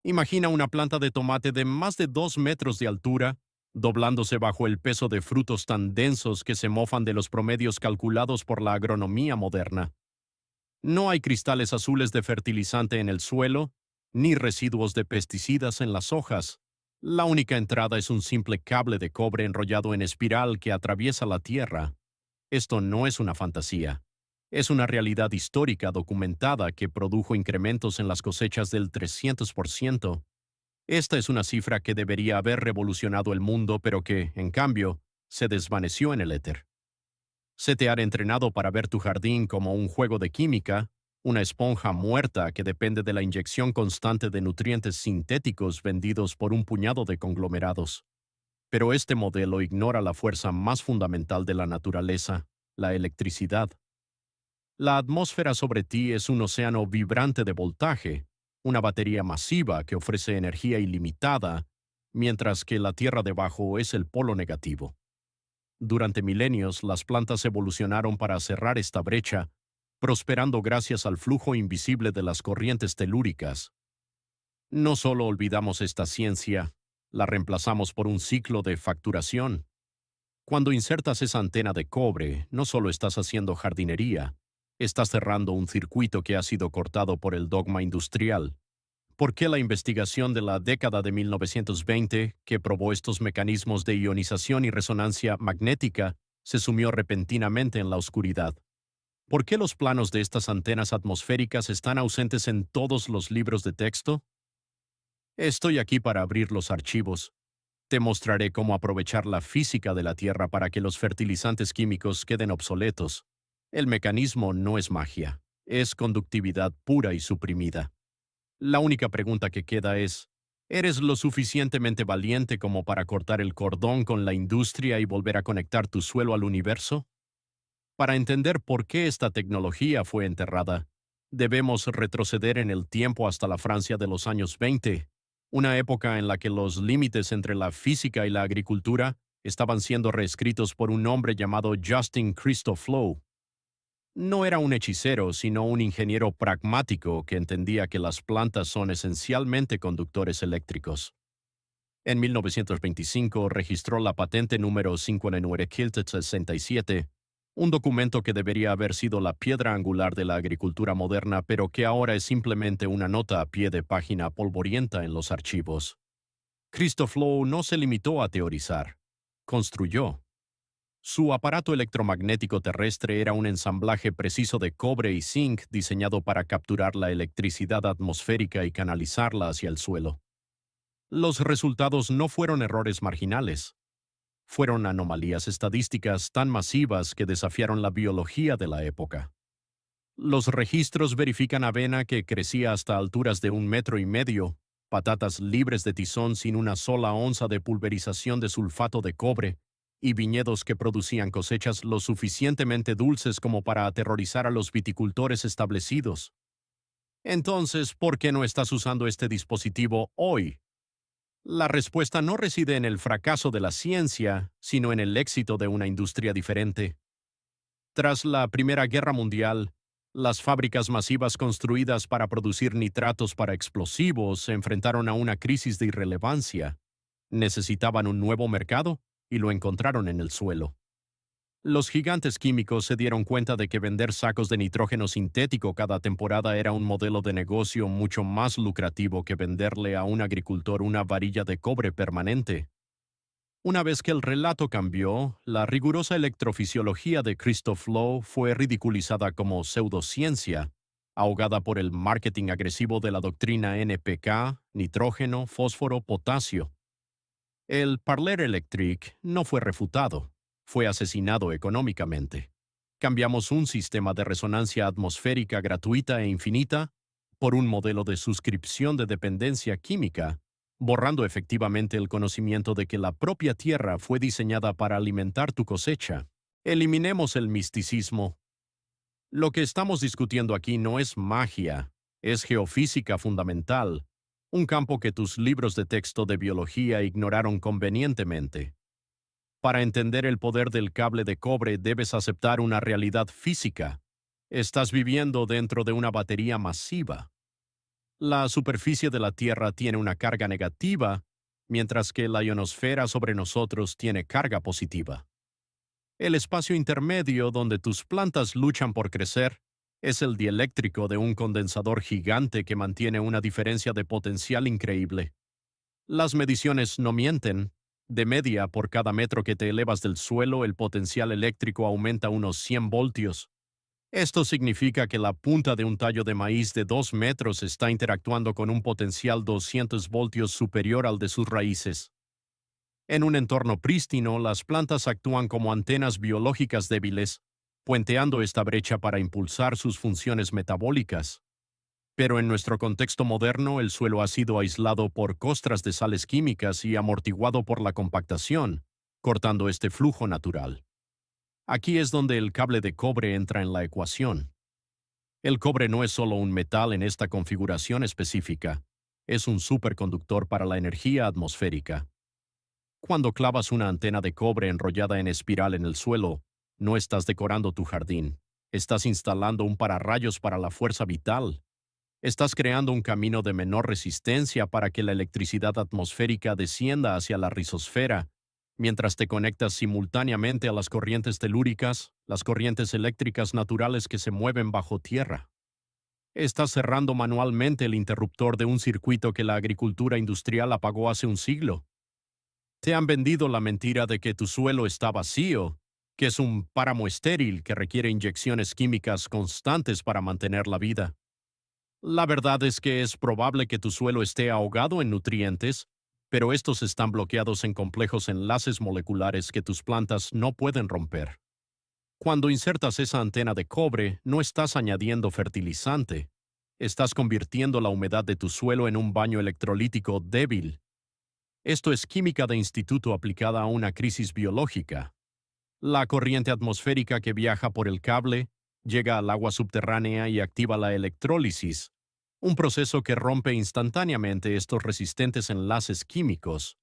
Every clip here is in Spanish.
Imagina una planta de tomate de más de 2 metros de altura, doblándose bajo el peso de frutos tan densos que se mofan de los promedios calculados por la agronomía moderna. No hay cristales azules de fertilizante en el suelo, ni residuos de pesticidas en las hojas. La única entrada es un simple cable de cobre enrollado en espiral que atraviesa la tierra. Esto no es una fantasía. Es una realidad histórica documentada que produjo incrementos en las cosechas del 300%. Esta es una cifra que debería haber revolucionado el mundo, pero que, en cambio, se desvaneció en el éter. Se te ha entrenado para ver tu jardín como un juego de química, una esponja muerta que depende de la inyección constante de nutrientes sintéticos vendidos por un puñado de conglomerados. Pero este modelo ignora la fuerza más fundamental de la naturaleza, la electricidad. La atmósfera sobre ti es un océano vibrante de voltaje, una batería masiva que ofrece energía ilimitada, mientras que la Tierra debajo es el polo negativo. Durante milenios, las plantas evolucionaron para cerrar esta brecha, prosperando gracias al flujo invisible de las corrientes telúricas. No solo olvidamos esta ciencia, la reemplazamos por un ciclo de facturación. Cuando insertas esa antena de cobre, no solo estás haciendo jardinería, estás cerrando un circuito que ha sido cortado por el dogma industrial. ¿Por qué la investigación de la década de 1920, que probó estos mecanismos de ionización y resonancia magnética, se sumió repentinamente en la oscuridad? ¿Por qué los planos de estas antenas atmosféricas están ausentes en todos los libros de texto? Estoy aquí para abrir los archivos. Te mostraré cómo aprovechar la física de la Tierra para que los fertilizantes químicos queden obsoletos. El mecanismo no es magia, es conductividad pura y suprimida. La única pregunta que queda es, ¿eres lo suficientemente valiente como para cortar el cordón con la industria y volver a conectar tu suelo al universo? Para entender por qué esta tecnología fue enterrada, debemos retroceder en el tiempo hasta la Francia de los años 20, una época en la que los límites entre la física y la agricultura estaban siendo reescritos por un hombre llamado Justin Christophe Flow. No era un hechicero, sino un ingeniero pragmático que entendía que las plantas son esencialmente conductores eléctricos. En 1925 registró la patente número 5967, un documento que debería haber sido la piedra angular de la agricultura moderna, pero que ahora es simplemente una nota a pie de página polvorienta en los archivos. Christoph Low no se limitó a teorizar, construyó. Su aparato electromagnético terrestre era un ensamblaje preciso de cobre y zinc diseñado para capturar la electricidad atmosférica y canalizarla hacia el suelo. Los resultados no fueron errores marginales. Fueron anomalías estadísticas tan masivas que desafiaron la biología de la época. Los registros verifican avena que crecía hasta alturas de 1,5 metros, patatas libres de tizón sin una sola onza de pulverización de sulfato de cobre, y viñedos que producían cosechas lo suficientemente dulces como para aterrorizar a los viticultores establecidos. Entonces, ¿por qué no estás usando este dispositivo hoy? La respuesta no reside en el fracaso de la ciencia, sino en el éxito de una industria diferente. Tras la Primera Guerra Mundial, las fábricas masivas construidas para producir nitratos para explosivos se enfrentaron a una crisis de irrelevancia. Necesitaban un nuevo mercado y lo encontraron en el suelo. Los gigantes químicos se dieron cuenta de que vender sacos de nitrógeno sintético cada temporada era un modelo de negocio mucho más lucrativo que venderle a un agricultor una varilla de cobre permanente. Una vez que el relato cambió, la rigurosa electrofisiología de Christoph Low fue ridiculizada como pseudociencia, ahogada por el marketing agresivo de la doctrina NPK, nitrógeno, fósforo, potasio. El Parler Electric no fue refutado, fue asesinado económicamente. Cambiamos un sistema de resonancia atmosférica gratuita e infinita por un modelo de suscripción de dependencia química, borrando efectivamente el conocimiento de que la propia Tierra fue diseñada para alimentar tu cosecha. Eliminemos el misticismo. Lo que estamos discutiendo aquí no es magia, es geofísica fundamental, un campo que tus libros de texto de biología ignoraron convenientemente. Para entender el poder del cable de cobre debes aceptar una realidad física. Estás viviendo dentro de una batería masiva. La superficie de la Tierra tiene una carga negativa, mientras que la ionosfera sobre nosotros tiene carga positiva. El espacio intermedio donde tus plantas luchan por crecer es el dieléctrico de un condensador gigante que mantiene una diferencia de potencial increíble. Las mediciones no mienten. De media, por cada metro que te elevas del suelo, el potencial eléctrico aumenta unos 100 voltios. Esto significa que la punta de un tallo de maíz de 2 metros está interactuando con un potencial 200 voltios superior al de sus raíces. En un entorno prístino, las plantas actúan como antenas biológicas débiles, puenteando esta brecha para impulsar sus funciones metabólicas. Pero en nuestro contexto moderno, el suelo ha sido aislado por costras de sales químicas y amortiguado por la compactación, cortando este flujo natural. Aquí es donde el cable de cobre entra en la ecuación. El cobre no es solo un metal en esta configuración específica, es un superconductor para la energía atmosférica. Cuando clavas una antena de cobre enrollada en espiral en el suelo, no estás decorando tu jardín, estás instalando un pararrayos para la fuerza vital. Estás creando un camino de menor resistencia para que la electricidad atmosférica descienda hacia la rizosfera, mientras te conectas simultáneamente a las corrientes telúricas, las corrientes eléctricas naturales que se mueven bajo tierra. Estás cerrando manualmente el interruptor de un circuito que la agricultura industrial apagó hace un siglo. Te han vendido la mentira de que tu suelo está vacío, que es un páramo estéril que requiere inyecciones químicas constantes para mantener la vida. La verdad es que es probable que tu suelo esté ahogado en nutrientes, pero estos están bloqueados en complejos enlaces moleculares que tus plantas no pueden romper. Cuando insertas esa antena de cobre, no estás añadiendo fertilizante. Estás convirtiendo la humedad de tu suelo en un baño electrolítico débil. Esto es química de instituto aplicada a una crisis biológica. La corriente atmosférica que viaja por el cable llega al agua subterránea y activa la electrólisis, un proceso que rompe instantáneamente estos resistentes enlaces químicos.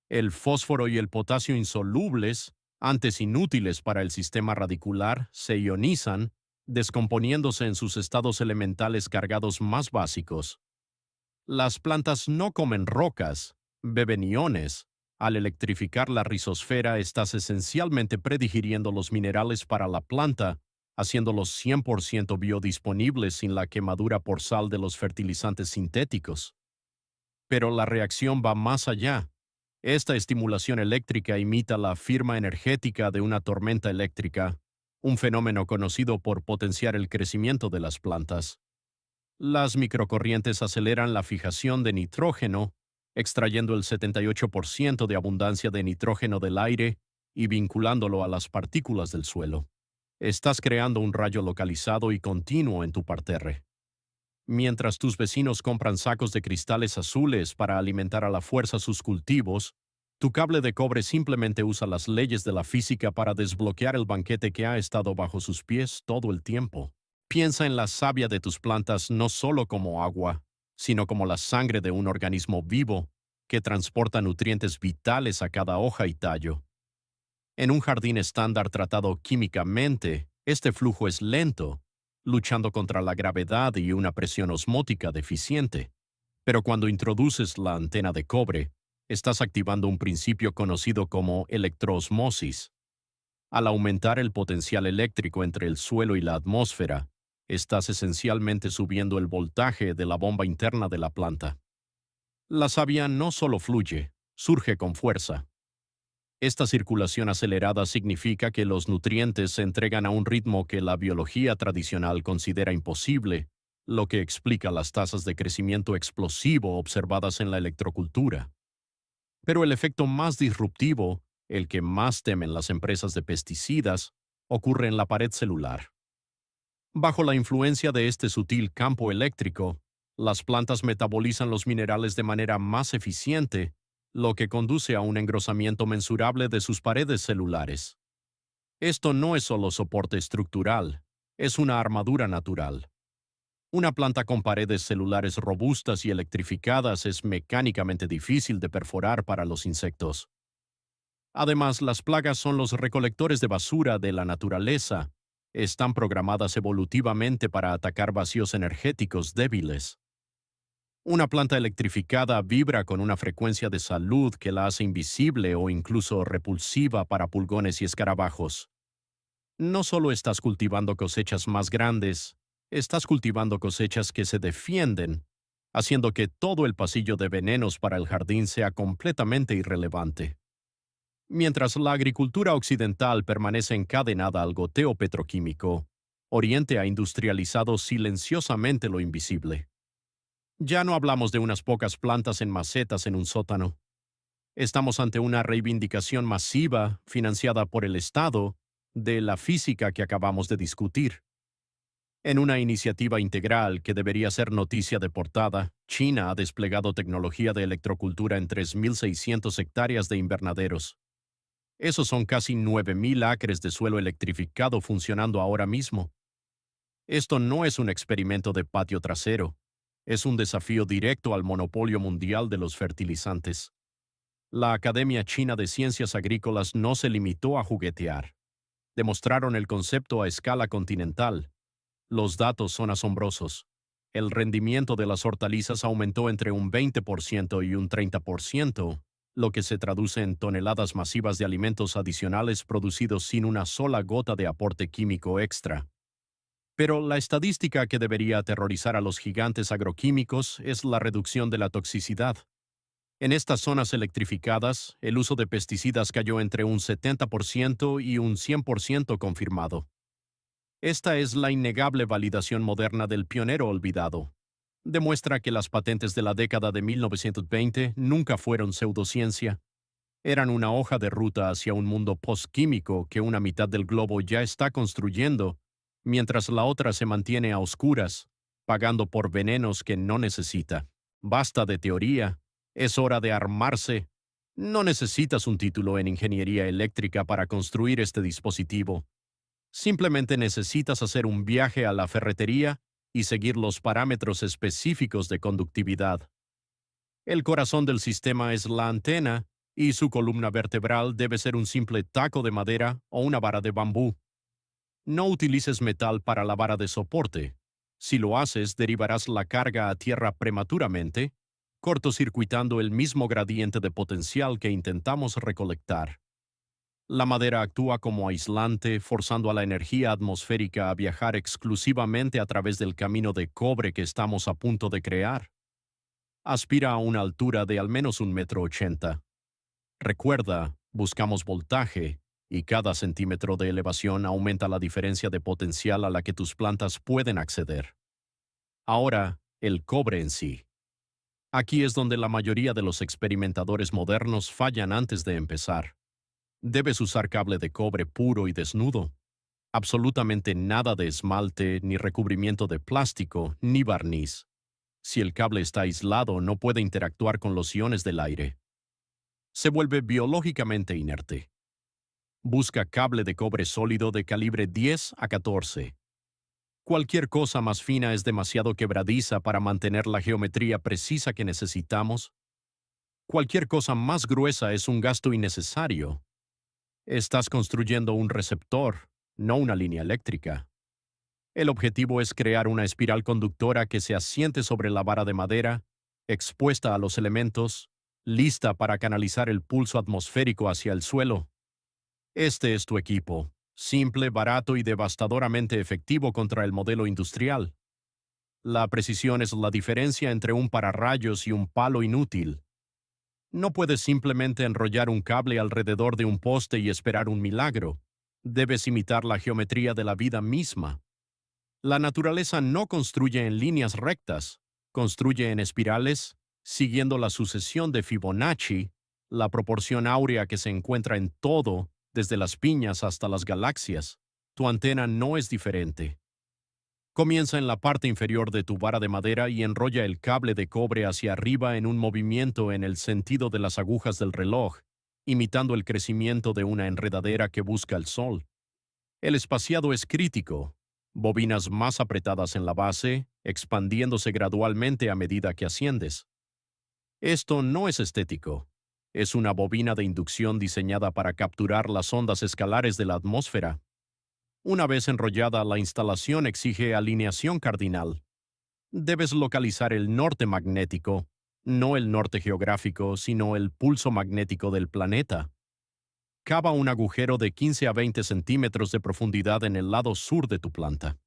El fósforo y el potasio insolubles, antes inútiles para el sistema radicular, se ionizan, descomponiéndose en sus estados elementales cargados más básicos. Las plantas no comen rocas, beben iones. Al electrificar la rizosfera, estás esencialmente predigiriendo los minerales para la planta, haciéndolos 100% biodisponibles sin la quemadura por sal de los fertilizantes sintéticos. Pero la reacción va más allá. Esta estimulación eléctrica imita la firma energética de una tormenta eléctrica, un fenómeno conocido por potenciar el crecimiento de las plantas. Las microcorrientes aceleran la fijación de nitrógeno, extrayendo el 78% de abundancia de nitrógeno del aire y vinculándolo a las partículas del suelo. Estás creando un rayo localizado y continuo en tu parterre. Mientras tus vecinos compran sacos de cristales azules para alimentar a la fuerza sus cultivos, tu cable de cobre simplemente usa las leyes de la física para desbloquear el banquete que ha estado bajo sus pies todo el tiempo. Piensa en la savia de tus plantas no solo como agua, sino como la sangre de un organismo vivo que transporta nutrientes vitales a cada hoja y tallo. En un jardín estándar tratado químicamente, este flujo es lento, luchando contra la gravedad y una presión osmótica deficiente. Pero cuando introduces la antena de cobre, estás activando un principio conocido como electroosmosis. Al aumentar el potencial eléctrico entre el suelo y la atmósfera, estás esencialmente subiendo el voltaje de la bomba interna de la planta. La savia no solo fluye, surge con fuerza. Esta circulación acelerada significa que los nutrientes se entregan a un ritmo que la biología tradicional considera imposible, lo que explica las tasas de crecimiento explosivo observadas en la electrocultura. Pero el efecto más disruptivo, el que más temen las empresas de pesticidas, ocurre en la pared celular. Bajo la influencia de este sutil campo eléctrico, las plantas metabolizan los minerales de manera más eficiente, lo que conduce a un engrosamiento mensurable de sus paredes celulares. Esto no es solo soporte estructural, es una armadura natural. Una planta con paredes celulares robustas y electrificadas es mecánicamente difícil de perforar para los insectos. Además, las plagas son los recolectores de basura de la naturaleza. Están programadas evolutivamente para atacar vacíos energéticos débiles. Una planta electrificada vibra con una frecuencia de salud que la hace invisible o incluso repulsiva para pulgones y escarabajos. No solo estás cultivando cosechas más grandes, estás cultivando cosechas que se defienden, haciendo que todo el pasillo de venenos para el jardín sea completamente irrelevante. Mientras la agricultura occidental permanece encadenada al goteo petroquímico, Oriente ha industrializado silenciosamente lo invisible. Ya no hablamos de unas pocas plantas en macetas en un sótano. Estamos ante una reivindicación masiva, financiada por el Estado, de la física que acabamos de discutir. En una iniciativa integral que debería ser noticia de portada, China ha desplegado tecnología de electrocultura en 3.600 hectáreas de invernaderos. Esos son casi 9.000 acres de suelo electrificado funcionando ahora mismo. Esto no es un experimento de patio trasero, es un desafío directo al monopolio mundial de los fertilizantes. La Academia China de Ciencias Agrícolas no se limitó a juguetear. Demostraron el concepto a escala continental. Los datos son asombrosos. El rendimiento de las hortalizas aumentó entre un 20% y un 30%, lo que se traduce en toneladas masivas de alimentos adicionales producidos sin una sola gota de aporte químico extra. Pero la estadística que debería aterrorizar a los gigantes agroquímicos es la reducción de la toxicidad. En estas zonas electrificadas, el uso de pesticidas cayó entre un 70% y un 100% confirmado. Esta es la innegable validación moderna del pionero olvidado. Demuestra que las patentes de la década de 1920 nunca fueron pseudociencia. Eran una hoja de ruta hacia un mundo postquímico que una mitad del globo ya está construyendo, mientras la otra se mantiene a oscuras, pagando por venenos que no necesita. Basta de teoría. Es hora de armarse. No necesitas un título en ingeniería eléctrica para construir este dispositivo. Simplemente necesitas hacer un viaje a la ferretería y seguir los parámetros específicos de conductividad. El corazón del sistema es la antena, y su columna vertebral debe ser un simple taco de madera o una vara de bambú. No utilices metal para la vara de soporte. Si lo haces, derivarás la carga a tierra prematuramente, cortocircuitando el mismo gradiente de potencial que intentamos recolectar. La madera actúa como aislante, forzando a la energía atmosférica a viajar exclusivamente a través del camino de cobre que estamos a punto de crear. Aspira a una altura de al menos 1,80 m. Recuerda, buscamos voltaje, y cada centímetro de elevación aumenta la diferencia de potencial a la que tus plantas pueden acceder. Ahora, el cobre en sí. Aquí es donde la mayoría de los experimentadores modernos fallan antes de empezar. Debes usar cable de cobre puro y desnudo. Absolutamente nada de esmalte, ni recubrimiento de plástico, ni barniz. Si el cable está aislado, no puede interactuar con los iones del aire. Se vuelve biológicamente inerte. Busca cable de cobre sólido de calibre 10 a 14. Cualquier cosa más fina es demasiado quebradiza para mantener la geometría precisa que necesitamos. Cualquier cosa más gruesa es un gasto innecesario. Estás construyendo un receptor, no una línea eléctrica. El objetivo es crear una espiral conductora que se asiente sobre la vara de madera, expuesta a los elementos, lista para canalizar el pulso atmosférico hacia el suelo. Este es tu equipo, simple, barato y devastadoramente efectivo contra el modelo industrial. La precisión es la diferencia entre un pararrayos y un palo inútil. No puedes simplemente enrollar un cable alrededor de un poste y esperar un milagro. Debes imitar la geometría de la vida misma. La naturaleza no construye en líneas rectas, construye en espirales, siguiendo la sucesión de Fibonacci, la proporción áurea que se encuentra en todo, desde las piñas hasta las galaxias. Tu antena no es diferente. Comienza en la parte inferior de tu vara de madera y enrolla el cable de cobre hacia arriba en un movimiento en el sentido de las agujas del reloj, imitando el crecimiento de una enredadera que busca el sol. El espaciado es crítico. Bobinas más apretadas en la base, expandiéndose gradualmente a medida que asciendes. Esto no es estético. Es una bobina de inducción diseñada para capturar las ondas escalares de la atmósfera. Una vez enrollada, la instalación exige alineación cardinal. Debes localizar el norte magnético, no el norte geográfico, sino el pulso magnético del planeta. Cava un agujero de 15 a 20 centímetros de profundidad en el lado sur de tu planta.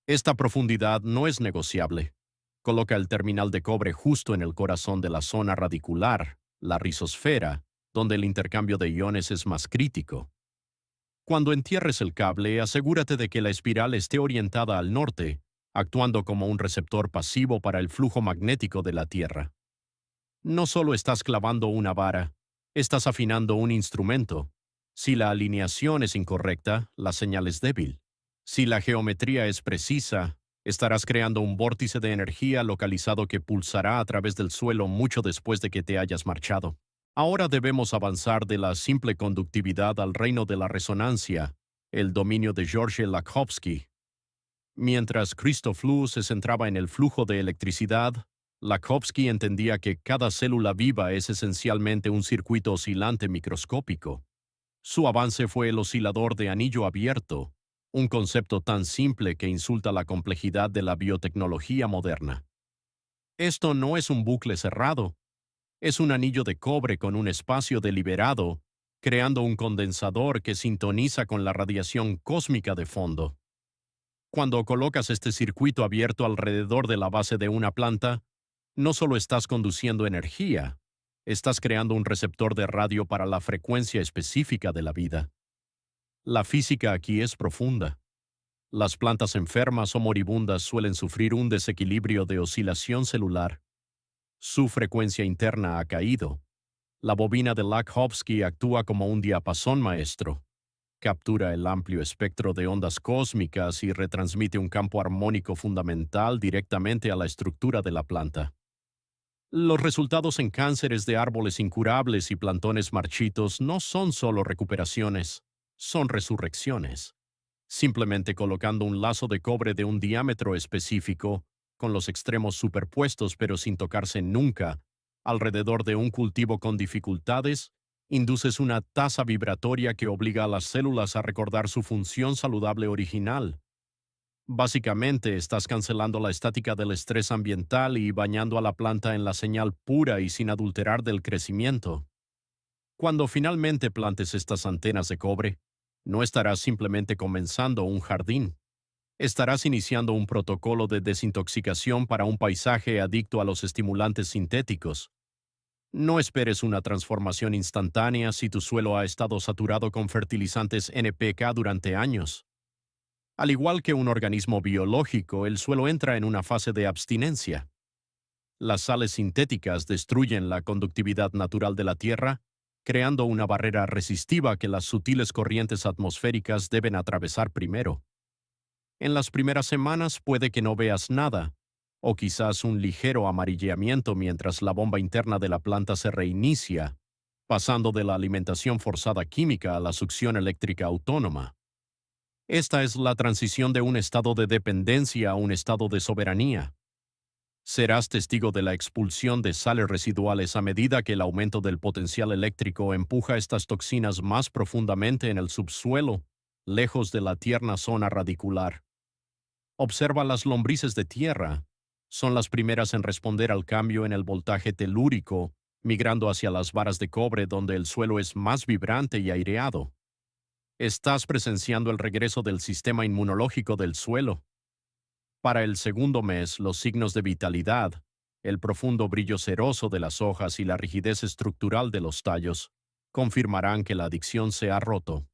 Esta profundidad no es negociable. Coloca el terminal de cobre justo en el corazón de la zona radicular, la rizosfera, donde el intercambio de iones es más crítico. Cuando entierres el cable, asegúrate de que la espiral esté orientada al norte, actuando como un receptor pasivo para el flujo magnético de la Tierra. No solo estás clavando una vara, estás afinando un instrumento. Si la alineación es incorrecta, la señal es débil. Si la geometría es precisa, estarás creando un vórtice de energía localizado que pulsará a través del suelo mucho después de que te hayas marchado. Ahora debemos avanzar de la simple conductividad al reino de la resonancia, el dominio de George Lakhovsky. Mientras Christoph Loux se centraba en el flujo de electricidad, Lakhovsky entendía que cada célula viva es esencialmente un circuito oscilante microscópico. Su avance fue el oscilador de anillo abierto, un concepto tan simple que insulta la complejidad de la biotecnología moderna. Esto no es un bucle cerrado, es un anillo de cobre con un espacio deliberado, creando un condensador que sintoniza con la radiación cósmica de fondo. Cuando colocas este circuito abierto alrededor de la base de una planta, no solo estás conduciendo energía, estás creando un receptor de radio para la frecuencia específica de la vida. La física aquí es profunda. Las plantas enfermas o moribundas suelen sufrir un desequilibrio de oscilación celular. Su frecuencia interna ha caído. La bobina de Lakhovsky actúa como un diapasón maestro. Captura el amplio espectro de ondas cósmicas y retransmite un campo armónico fundamental directamente a la estructura de la planta. Los resultados en cánceres de árboles incurables y plantones marchitos no son solo recuperaciones, son resurrecciones. Simplemente colocando un lazo de cobre de un diámetro específico, con los extremos superpuestos pero sin tocarse nunca, alrededor de un cultivo con dificultades, induces una tasa vibratoria que obliga a las células a recordar su función saludable original. Básicamente, estás cancelando la estática del estrés ambiental y bañando a la planta en la señal pura y sin adulterar del crecimiento. Cuando finalmente plantes estas antenas de cobre, no estarás simplemente comenzando un jardín. Estarás iniciando un protocolo de desintoxicación para un paisaje adicto a los estimulantes sintéticos. No esperes una transformación instantánea si tu suelo ha estado saturado con fertilizantes NPK durante años. Al igual que un organismo biológico, el suelo entra en una fase de abstinencia. Las sales sintéticas destruyen la conductividad natural de la Tierra, creando una barrera resistiva que las sutiles corrientes atmosféricas deben atravesar primero. En las primeras semanas puede que no veas nada, o quizás un ligero amarilleamiento mientras la bomba interna de la planta se reinicia, pasando de la alimentación forzada química a la succión eléctrica autónoma. Esta es la transición de un estado de dependencia a un estado de soberanía. Serás testigo de la expulsión de sales residuales a medida que el aumento del potencial eléctrico empuja estas toxinas más profundamente en el subsuelo, lejos de la tierna zona radicular. Observa las lombrices de tierra. Son las primeras en responder al cambio en el voltaje telúrico, migrando hacia las varas de cobre donde el suelo es más vibrante y aireado. Estás presenciando el regreso del sistema inmunológico del suelo. Para el segundo mes, los signos de vitalidad, el profundo brillo ceroso de las hojas y la rigidez estructural de los tallos, confirmarán que la adicción se ha roto.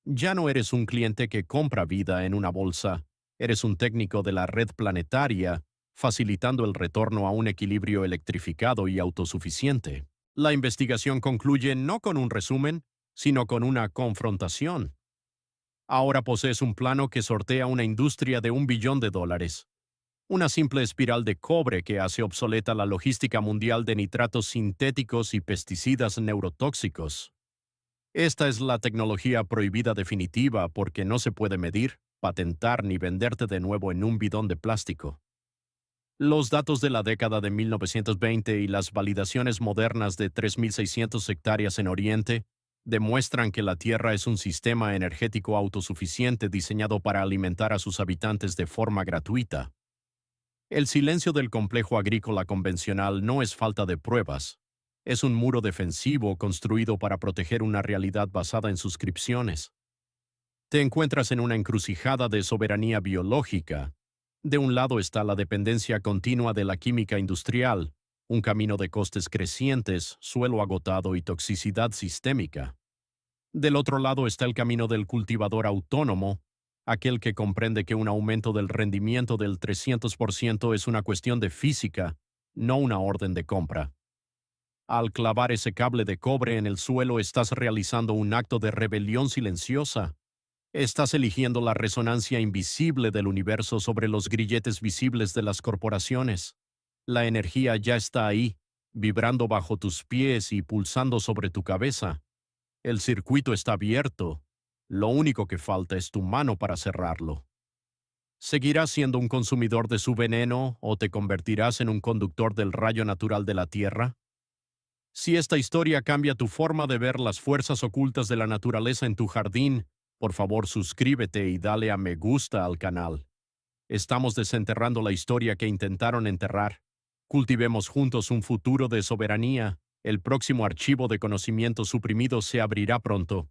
Ya no eres un cliente que compra vida en una bolsa, eres un técnico de la red planetaria, facilitando el retorno a un equilibrio electrificado y autosuficiente. La investigación concluye no con un resumen, sino con una confrontación. Ahora posees un plano que sortea una industria de $1 billón. Una simple espiral de cobre que hace obsoleta la logística mundial de nitratos sintéticos y pesticidas neurotóxicos. Esta es la tecnología prohibida definitiva porque no se puede medir, patentar ni venderte de nuevo en un bidón de plástico. Los datos de la década de 1920 y las validaciones modernas de 3.600 hectáreas en Oriente demuestran que la Tierra es un sistema energético autosuficiente diseñado para alimentar a sus habitantes de forma gratuita. El silencio del complejo agrícola convencional no es falta de pruebas. Es un muro defensivo construido para proteger una realidad basada en suscripciones. Te encuentras en una encrucijada de soberanía biológica. De un lado está la dependencia continua de la química industrial, un camino de costes crecientes, suelo agotado y toxicidad sistémica. Del otro lado está el camino del cultivador autónomo, aquel que comprende que un aumento del rendimiento del 300% es una cuestión de física, no una orden de compra. Al clavar ese cable de cobre en el suelo estás realizando un acto de rebelión silenciosa. Estás eligiendo la resonancia invisible del universo sobre los grilletes visibles de las corporaciones. La energía ya está ahí, vibrando bajo tus pies y pulsando sobre tu cabeza. El circuito está abierto. Lo único que falta es tu mano para cerrarlo. ¿Seguirás siendo un consumidor de su veneno o te convertirás en un conductor del rayo natural de la Tierra? Si esta historia cambia tu forma de ver las fuerzas ocultas de la naturaleza en tu jardín, por favor suscríbete y dale a me gusta al canal. Estamos desenterrando la historia que intentaron enterrar. Cultivemos juntos un futuro de soberanía. El próximo archivo de conocimiento suprimido se abrirá pronto.